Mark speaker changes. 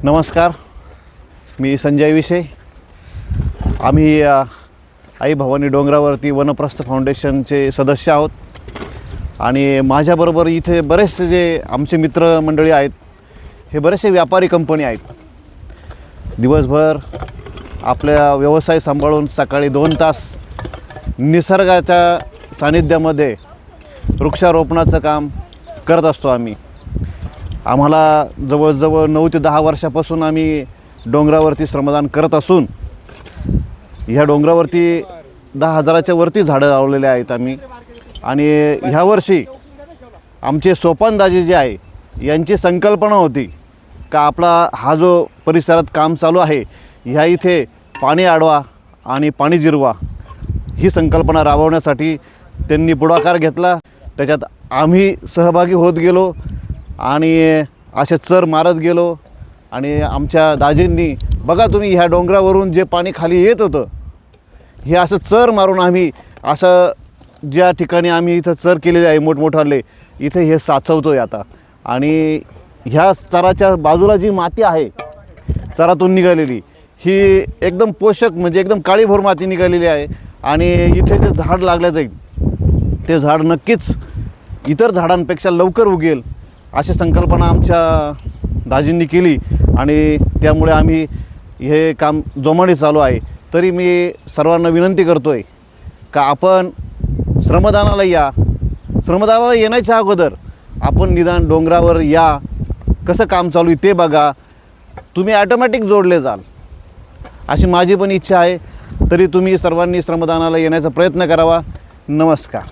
Speaker 1: नमस्कार, मी संजय विषय. आम्ही आई भवानी डोंगरावरती वनप्रस्थ फाउंडेशनचे सदस्य आहोत आणि माझ्याबरोबर इथे बरेचसे जे आमचे मित्रमंडळी आहेत, हे बरेचसे व्यापारी कंपनी आहेत. दिवसभर आपल्या व्यवसाय सांभाळून सकाळी 2 तास निसर्गाच्या सानिध्यामध्ये वृक्षारोपणाचं काम करत असतो. आम्हाला जवळजवळ 9 ते 10 वर्षापासून आम्ही डोंगरावरती श्रमदान करत असून ह्या डोंगरावरती 10,000च्या वरती झाडं लावलेले आहेत आम्ही. आणि ह्या वर्षी आमचे सोपानदाजी जे आहे यांची संकल्पना होती का आपला हा जो परिसरात काम चालू आहे ह्या इथे पाणी अडवा आणि पाणी जिरवा ही संकल्पना राबवण्यासाठी त्यांनी पुढाकार घेतला. त्याच्यात आम्ही सहभागी होत गेलो आणि असे चर मारत गेलो. आणि आमच्या दाजींनी बघा तुम्ही ह्या डोंगरावरून जे पाणी खाली येत होतं हे असं चर मारून आम्ही असं ज्या ठिकाणी आम्ही इथं चर केलेले आहे मोठमोठाले इथे हे साचवतो आहे आता. आणि ह्या चराच्या बाजूला जी माती आहे चरातून निघालेली ही एकदम पोषक म्हणजे एकदम काळीभोर माती निघालेली आहे. आणि इथे जे झाड लागलं जाईल ते झाड नक्कीच इतर झाडांपेक्षा लवकर उगेल अशी संकल्पना आमच्या दाजींनी केली आणि त्यामुळे आम्ही हे काम जोमाने चालू आहे. तरी मी सर्वांना विनंती करतो आहे का आपण श्रमदानाला या. श्रमदानाला येण्याच्या अगोदर आपण निदान डोंगरावर या, कसं काम चालू आहे ते बघा. तुम्ही ॲटोमॅटिक जोडले जाल अशी माझी पण इच्छा आहे. तरी तुम्ही सर्वांनी श्रमदानाला येण्याचा प्रयत्न करावा. नमस्कार.